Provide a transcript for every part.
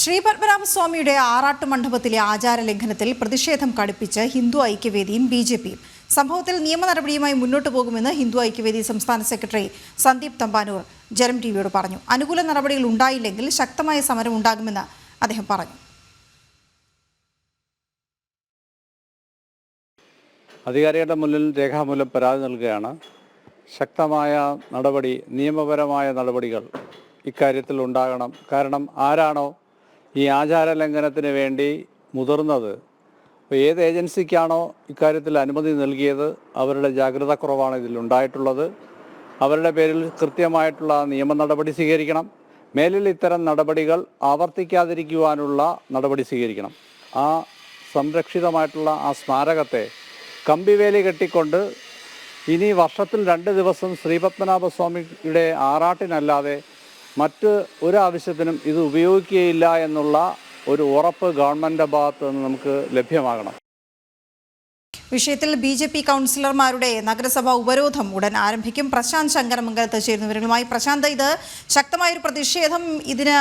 ശ്രീപത്മനാഭസ്വാമിയുടെ ആറാട്ട് മണ്ഡപത്തിലെ ആചാര ലംഘനത്തിൽ പ്രതിഷേധം കടുപ്പിച്ച് ഹിന്ദു ഐക്യവേദിയും ബി.ജെ.പിയും. സംഭവത്തിൽ നിയമ നടപടിയുമായി മുന്നോട്ടു പോകുമെന്ന് ഹിന്ദു ഐക്യവേദി സംസ്ഥാന സെക്രട്ടറി സന്ദീപ് തമ്പാനൂർ ജനം ടിവിയോട് പറഞ്ഞു. അനുകൂല നടപടികൾ ഉണ്ടായില്ലെങ്കിൽ ശക്തമായ സമരം ഉണ്ടാകുമെന്ന് അദ്ദേഹം പറഞ്ഞു. അധികാരികളുടെ മുന്നിൽ രേഖാമൂലം പരാതി നൽകുകയാണ്. ശക്തമായ നടപടി, നിയമപരമായ നടപടികൾ ഇക്കാര്യത്തിൽ ഉണ്ടാകണം. കാരണം ആരാണോ ഈ ആചാര ലംഘനത്തിന് വേണ്ടി മുതിർന്നത്, ഏത് ഏജൻസിക്കാണോ ഇക്കാര്യത്തിൽ അനുമതി നൽകിയത്, അവരുടെ ജാഗ്രത കുറവാണ് ഇതിലുണ്ടായിട്ടുള്ളത്. അവരുടെ പേരിൽ കൃത്യമായിട്ടുള്ള നിയമ നടപടി സ്വീകരിക്കണം. മേലിൽ ഇത്തരം നടപടികൾ ആവർത്തിക്കാതിരിക്കുവാനുള്ള നടപടി സ്വീകരിക്കണം. ആ സംരക്ഷിതമായിട്ടുള്ള ആ സ്മാരകത്തെ കമ്പിവേലി കെട്ടിക്കൊണ്ട് ഇനി വർഷത്തിൽ 2 ദിവസം ശ്രീപത്മനാഭസ്വാമിയുടെ ആറാട്ടിനല്ലാതെ മറ്റ് ഒരാവശ്യത്തിനും ഇത് ഉപയോഗിക്കുകയില്ല എന്നുള്ള ഒരു ഉറപ്പ് ഗവൺമെൻറ്റിൻ്റെ ഭാഗത്ത് നിന്ന് നമുക്ക് ലഭ്യമാകണം. വിഷയത്തിൽ ബി.ജെ.പി കൗൺസിലർമാരുടെ നഗരസഭാ ഉപരോധം ഉടൻ ആരംഭിക്കും. പ്രശാന്ത് ശങ്കരമംഗലത്ത് ചേരുന്നവരുമായി. പ്രശാന്ത്, ഇത് ശക്തമായൊരു പ്രതിഷേധം ഇതിന്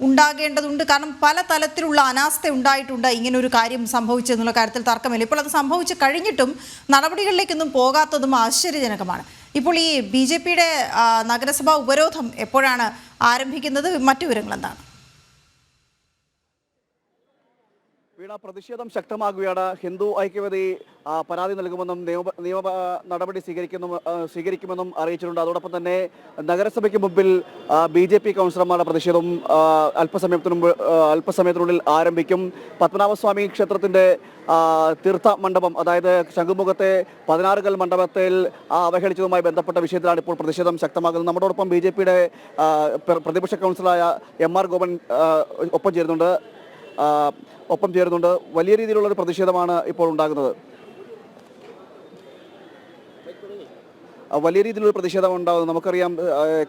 ഉണ്ടാകേണ്ടതുണ്ട്. കാരണം പല തലത്തിലുള്ള അനാസ്ഥ ഉണ്ടായിട്ടുണ്ട്. ഇങ്ങനൊരു കാര്യം സംഭവിച്ചെന്നുള്ള കാര്യത്തിൽ തർക്കമില്ല. ഇപ്പോൾ അത് സംഭവിച്ചു കഴിഞ്ഞിട്ടും നടപടികളിലേക്കൊന്നും പോകാത്തതും ആശ്ചര്യജനകമാണ്. ഇപ്പോൾ ഈ ബി.ജെ.പിയുടെ നഗരസഭാ ഉപരോധം എപ്പോഴാണ് ആരംഭിക്കുന്നത്? മറ്റു വിവരങ്ങൾ എന്താണ്? പ്രതിഷേധം ശക്തമാകുകയാണ്. ഹിന്ദു ഐക്യവേദി പരാതി നൽകുമെന്നും നിയമ നടപടി സ്വീകരിക്കുമെന്നും അറിയിച്ചിട്ടുണ്ട്. അതോടൊപ്പം തന്നെ നഗരസഭയ്ക്ക് മുമ്പിൽ ബി.ജെ.പി കൗൺസിലർമാരുടെ പ്രതിഷേധം അല്പസമയത്തിനുള്ളിൽ ആരംഭിക്കും. പത്മനാഭസ്വാമി ക്ഷേത്രത്തിൻ്റെ തീർത്ഥ മണ്ഡപം, അതായത് ശംഖുമുഖത്തെ 16 കൽ മണ്ഡപത്തിൽ അവഹേളിച്ചതുമായി ബന്ധപ്പെട്ട വിഷയത്തിലാണ് ഇപ്പോൾ പ്രതിഷേധം ശക്തമാകുന്നത്. നമ്മോടൊപ്പം ബി.ജെ.പിയുടെ പ്രതിപക്ഷ കൗൺസിലറായ എം.ആർ. ഗോപൻ ഒപ്പം ചേരുന്നുണ്ട്. വലിയ രീതിയിലുള്ളൊരു പ്രതിഷേധമാണ് ഇപ്പോൾ ഉണ്ടാകുന്നത്. വലിയ രീതിയിലൊരു പ്രതിഷേധം ഉണ്ടാകുന്നത് നമുക്കറിയാം.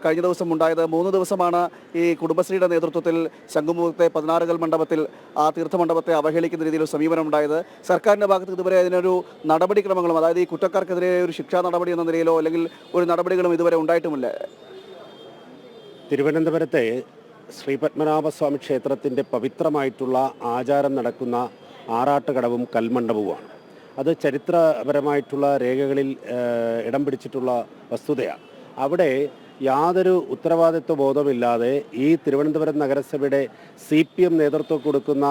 കഴിഞ്ഞ ദിവസം ഉണ്ടായത് 3 ദിവസമാണ് ഈ കുടുംബശ്രീയുടെ നേതൃത്വത്തിൽ ശംഖുമുഖത്തെ 16 കൽ മണ്ഡപത്തിൽ ആ തീർത്ഥമണ്ഡപത്തെ അവഹേളിക്കുന്ന രീതിയിലൊരു സമീപനം ഉണ്ടായത്. സർക്കാരിൻ്റെ ഭാഗത്ത് ഇതുവരെ അതിനൊരു നടപടിക്രമങ്ങളും, അതായത് ഈ കുറ്റക്കാർക്കെതിരെ ഒരു ശിക്ഷാ നടപടി എന്ന നിലയിലോ അല്ലെങ്കിൽ ഒരു നടപടികളും ഇതുവരെ ഉണ്ടായിട്ടുമില്ല. തിരുവനന്തപുരത്തെ ശ്രീപത്മനാഭസ്വാമി ക്ഷേത്രത്തിൻ്റെ പവിത്രമായിട്ടുള്ള ആചാരം നടക്കുന്ന ആറാട്ടുകടവും കൽമണ്ഡപവുമാണ്. അത് ചരിത്രപരമായിട്ടുള്ള രേഖകളിൽ ഇടം പിടിച്ചിട്ടുള്ള വസ്തുതയാണ്. അവിടെ യാതൊരു ഉത്തരവാദിത്വ ബോധമില്ലാതെ ഈ തിരുവനന്തപുരം നഗരസഭയുടെ CPM നേതൃത്വം കൊടുക്കുന്ന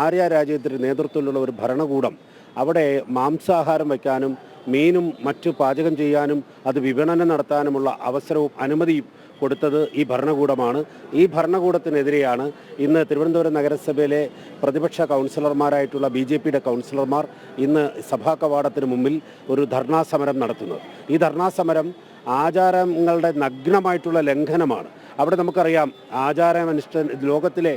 ആര്യ രാജ്യത്തിൻ്റെ നേതൃത്വത്തിലുള്ള ഒരു ഭരണകൂടം അവിടെ മാംസാഹാരം വയ്ക്കാനും മീനും മറ്റു പാചകം ചെയ്യാനും അത് വിപണനം നടത്താനുമുള്ള അവസരവും അനുമതിയും കൊടുത്തത് ഈ ഭരണകൂടമാണ്. ഈ ഭരണകൂടത്തിനെതിരെയാണ് ഇന്ന് തിരുവനന്തപുരം നഗരസഭയിലെ പ്രതിപക്ഷ കൗൺസിലർമാരായിട്ടുള്ള ബി.ജെ.പിയുടെ കൗൺസിലർമാർ ഇന്ന് സഭാ കവാടത്തിന് മുമ്പിൽ ഒരു ധർണാ സമരം നടത്തുന്നത്. ഈ ധർണാ സമരം ആചാരങ്ങളുടെ നഗ്നമായിട്ടുള്ള ലംഘനമാണ്. അവിടെ നമുക്കറിയാം, ലോകത്തിലെ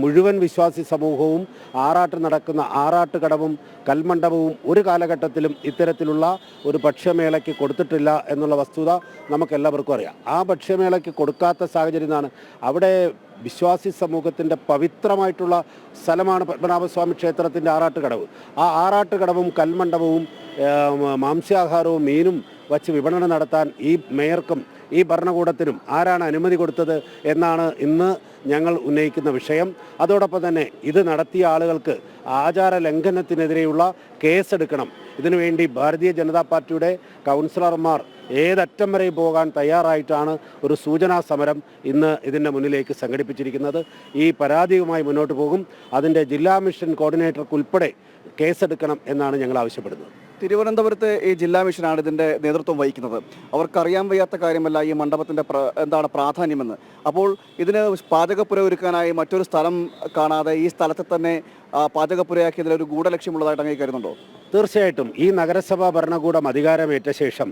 മുഴുവൻ വിശ്വാസി സമൂഹവും ആറാട്ട് നടക്കുന്ന ആറാട്ടുകടവും കൽമണ്ഡപവും ഒരു കാലഘട്ടത്തിലും ഇത്തരത്തിലുള്ള ഒരു ഭക്ഷ്യമേളയ്ക്ക് കൊടുത്തിട്ടില്ല എന്നുള്ള വസ്തുത നമുക്കെല്ലാവർക്കും അറിയാം. ആ ഭക്ഷ്യമേളയ്ക്ക് കൊടുക്കാത്ത സാഹചര്യമാണ്. അവിടെ വിശ്വാസി സമൂഹത്തിൻ്റെ പവിത്രമായിട്ടുള്ള സ്ഥലമാണ് പത്മനാഭസ്വാമി ക്ഷേത്രത്തിൻ്റെ ആറാട്ടുകടവ്. ആ ആറാട്ടുകടവും കൽമണ്ഡപവും മാംസ്യാഹാരവും മീനും വച്ച് വിപണനം നടത്താൻ ഈ മേയർക്കും ഈ ഭരണകൂടത്തിനും ആരാണ് അനുമതി കൊടുത്തത് എന്നാണ് ഇന്ന് ഞങ്ങൾ ഉന്നയിക്കുന്ന വിഷയം. അതോടൊപ്പം തന്നെ ഇത് നടത്തിയ ആളുകൾക്ക് ആചാര ലംഘനത്തിനെതിരെയുള്ള കേസെടുക്കണം. ഇതിനുവേണ്ടി ഭാരതീയ ജനതാ പാർട്ടിയുടെ കൗൺസിലർമാർ ഏതറ്റം വരെ പോകാൻ തയ്യാറായിട്ടാണ് ഒരു സൂചനാ സമരം ഇന്ന് ഇതിൻ്റെ മുന്നിലേക്ക് സംഘടിപ്പിച്ചിരിക്കുന്നത്. ഈ പരാതിയുമായി മുന്നോട്ട് പോകും. അതിൻ്റെ ജില്ലാ മിഷൻ കോർഡിനേറ്റർക്കുൾപ്പെടെ കേസെടുക്കണം എന്നാണ് ഞങ്ങൾ ആവശ്യപ്പെടുന്നത്. തിരുവനന്തപുരത്തെ ഈ ജില്ലാ മിഷനാണ് ഇതിൻ്റെ നേതൃത്വം വഹിക്കുന്നത്. അവർക്കറിയാൻ വയ്യാത്ത കാര്യമല്ല ഈ മണ്ഡപത്തിൻ്റെ എന്താണ് പ്രാധാന്യമെന്ന്. അപ്പോൾ ഇതിന് പാചകപ്പുര ഒരുക്കാനായി മറ്റൊരു സ്ഥലം കാണാതെ ഈ സ്ഥലത്തെ തന്നെ പാചകപ്പുരയാക്കിയതിലൊരു ഗൂഢലക്ഷ്യമുള്ളതായിട്ട് അങ്ങനെ കരുതുന്നുണ്ടോ? തീർച്ചയായിട്ടും ഈ നഗരസഭാ ഭരണകൂടം അധികാരമേറ്റ ശേഷം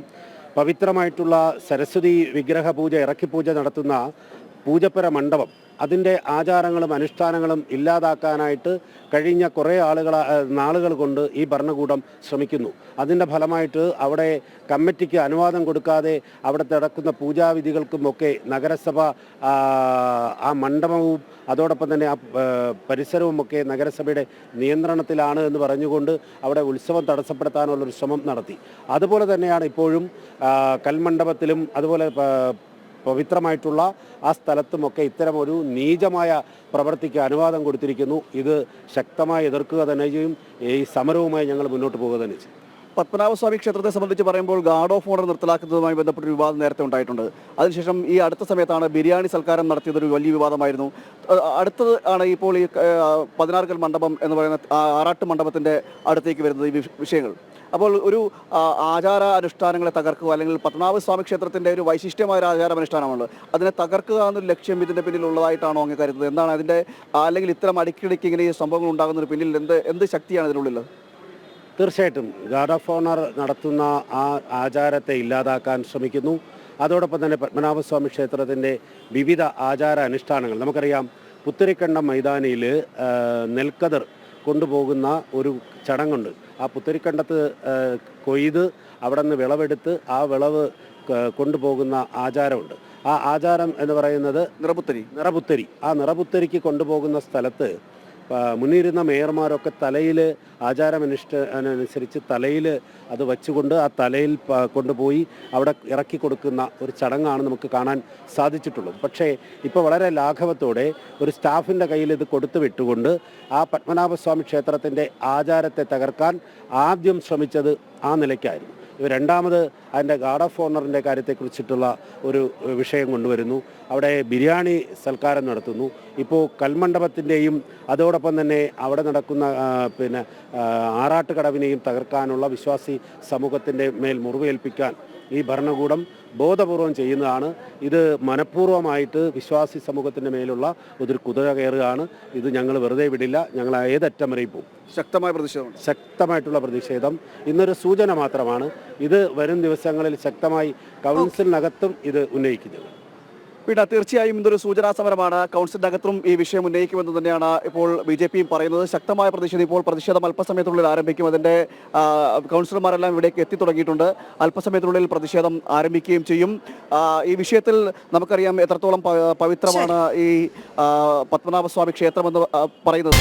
പവിത്രമായിട്ടുള്ള സരസ്വതി വിഗ്രഹ പൂജ, ഇറക്കിപ്പൂജ നടത്തുന്ന പൂജപ്പുര മണ്ഡപം, അതിൻ്റെ ആചാരങ്ങളും അനുഷ്ഠാനങ്ങളും ഇല്ലാതാക്കാനായിട്ട് കഴിഞ്ഞ കുറേ നാളുകൾ കൊണ്ട് ഈ ഭരണകൂടം ശ്രമിക്കുന്നു. അതിൻ്റെ ഫലമായിട്ട് അവിടെ കമ്മിറ്റിക്ക് അനുവാദം കൊടുക്കാതെ അവിടെ നടക്കുന്ന പൂജാവിധികൾക്കുമൊക്കെ നഗരസഭ ആ മണ്ഡപവും അതോടൊപ്പം തന്നെ ആ പരിസരവുമൊക്കെ നഗരസഭയുടെ നിയന്ത്രണത്തിലാണ് എന്ന് പറഞ്ഞുകൊണ്ട് അവിടെ ഉത്സവം തടസ്സപ്പെടുത്താനുള്ളൊരു ശ്രമം നടത്തി. അതുപോലെ തന്നെയാണ് ഇപ്പോഴും കൽമണ്ഡപത്തിലും അതുപോലെ പവിത്രമായിട്ടുള്ള ആ സ്ഥലത്തുമൊക്കെ ഇത്തരം ഒരു നീചമായ പ്രവൃത്തിക്ക് അനുവാദം കൊടുത്തിരിക്കുന്നു. ഇത് ശക്തമായി എതിർക്കുക തന്നെ ചെയ്യും. ഈ സമരവുമായി ഞങ്ങൾ മുന്നോട്ട് പോകുക തന്നെ ചെയ്യും. പത്മനാഭസ്വാമി ക്ഷേത്രത്തെ സംബന്ധിച്ച് പറയുമ്പോൾ ഗാർഡ് ഓഫ് ഓണർ നിർത്തലാക്കുന്നതുമായി ബന്ധപ്പെട്ട ഒരു വിവാദം നേരത്തെ ഉണ്ടായിട്ടുണ്ട്. അതിനുശേഷം ഈ അടുത്ത സമയത്താണ് ബിരിയാണി സൽക്കാരം നടത്തിയതൊരു വലിയ വിവാദമായിരുന്നു. അടുത്തത് ആണ് ഇപ്പോൾ ഈ 16 കൽ മണ്ഡപം എന്ന് പറയുന്ന ആറാട്ട് മണ്ഡപത്തിൻ്റെ അടുത്തേക്ക് വരുന്നത് ഈ വിഷയങ്ങൾ. അപ്പോൾ ഒരു ആചാര അനുഷ്ഠാനങ്ങളെ തകർക്കുക, അല്ലെങ്കിൽ പത്മനാഭസ്വാമി ക്ഷേത്രത്തിൻ്റെ ഒരു വൈശിഷ്ട്യമായ ഒരു ആചാരാനുഷ്ഠാനമാണ്, അതിനെ തകർക്കുക എന്നൊരു ലക്ഷ്യം ഇതിൻ്റെ പിന്നിലുള്ളതായിട്ടാണോ അങ്ങ് കരുതുന്നത്? എന്താണ് അതിൻ്റെ, അല്ലെങ്കിൽ ഇത്തരം അടിക്കടിക്ക് ഇങ്ങനെ ഈ സംഭവങ്ങൾ ഉണ്ടാകുന്നതിന് പിന്നിൽ എന്ത് ശക്തിയാണ് ഇതിനുള്ളിൽ? തീർച്ചയായിട്ടും ഗാർഡ് ഓഫ് ഓണർ നടത്തുന്ന ആ ആചാരത്തെ ഇല്ലാതാക്കാൻ ശ്രമിക്കുന്നു. അതോടൊപ്പം തന്നെ പത്മനാഭസ്വാമി ക്ഷേത്രത്തിൻ്റെ വിവിധ ആചാര അനുഷ്ഠാനങ്ങൾ നമുക്കറിയാം. പുത്തരിക്കണ്ടം മൈതാനിയിൽ നെൽക്കതിർ കൊണ്ടുപോകുന്ന ഒരു ചടങ്ങുണ്ട്. ആ പുത്തരിക്കണ്ടത്ത് കൊയ്ത് അവിടെ നിന്ന് വിളവെടുത്ത് ആ വിളവ് കൊണ്ടുപോകുന്ന ആചാരമുണ്ട്. ആ ആചാരം എന്ന് പറയുന്നത് നിറപുത്തരി. ആ നിറപുത്തരിക്ക് കൊണ്ടുപോകുന്ന സ്ഥലത്ത് മുന്നിരുന്ന മേയർമാരൊക്കെ തലയിൽ ആചാരമനുസരിച്ച് തലയിൽ അത് വച്ചുകൊണ്ട് ആ തലയിൽ കൊണ്ടുപോയി അവിടെ ഇറക്കി കൊടുക്കുന്ന ഒരു ചടങ്ങാണ് നമുക്ക് കാണാൻ സാധിച്ചിട്ടുള്ളത്. പക്ഷേ ഇപ്പോൾ വളരെ ലാഘവത്തോടെ ഒരു സ്റ്റാഫിൻ്റെ കയ്യിൽ ഇത് കൊടുത്തു വിട്ടുകൊണ്ട് ആ പത്മനാഭസ്വാമി ക്ഷേത്രത്തിൻ്റെ ആചാരത്തെ തകർക്കാൻ ആദ്യം ശ്രമിച്ചത് ആ നിലയ്ക്കായിരുന്നു. രണ്ടാമത് അതിൻ്റെ ഗാർഡ് ഓഫ് ഓണറിൻ്റെ കാര്യത്തെക്കുറിച്ചിട്ടുള്ള ഒരു വിഷയം കൊണ്ടുവരുന്നു. അവിടെ ബിരിയാണി സൽക്കാരം നടത്തുന്നു. ഇപ്പോൾ കൽമണ്ഡപത്തിൻ്റെയും അതോടൊപ്പം തന്നെ അവിടെ നടക്കുന്ന ആറാട്ടുകടവിനെയും തകർക്കാനുള്ള വിശ്വാസി സമൂഹത്തിൻ്റെ മേൽ മുറിവേൽപ്പിക്കാൻ ഈ ഭരണകൂടം ബോധപൂർവം ചെയ്യുന്നതാണ്. ഇത് മനഃപൂർവ്വമായിട്ട് വിശ്വാസി സമൂഹത്തിൻ്റെ മേലുള്ള ഒരു കുതിര കയറുകയാണ്. ഇത് ഞങ്ങൾ വെറുതെ വിടില്ല. ഞങ്ങൾ ഏതറ്റം വരെയും പോകും. ശക്തമായിട്ടുള്ള പ്രതിഷേധം ഇന്നൊരു സൂചന മാത്രമാണ്. ഇത് വരും ദിവസങ്ങളിൽ ശക്തമായി കൗൺസിലിനകത്തും ഇത് ഉന്നയിക്കുന്നത്. പിന്നെ തീർച്ചയായും ഇതൊരു സൂചനാ സമരമാണ്. കൗൺസിലിനകത്തും ഈ വിഷയം ഉന്നയിക്കുമെന്ന് തന്നെയാണ് ഇപ്പോൾ BJPയും പറയുന്നത്. ശക്തമായ പ്രതിഷേധം. ഇപ്പോൾ പ്രതിഷേധം അല്പസമയത്തിനുള്ളിൽ ആരംഭിക്കും. അതിൻ്റെ കൗൺസിലർമാരെല്ലാം ഇവിടേക്ക് എത്തി തുടങ്ങിയിട്ടുണ്ട്. അല്പസമയത്തിനുള്ളിൽ പ്രതിഷേധം ആരംഭിക്കുകയും ചെയ്യും. ഈ വിഷയത്തിൽ നമുക്കറിയാം എത്രത്തോളം പവിത്രമാണ് ഈ പത്മനാഭസ്വാമി ക്ഷേത്രമെന്ന് പറയുന്നത്.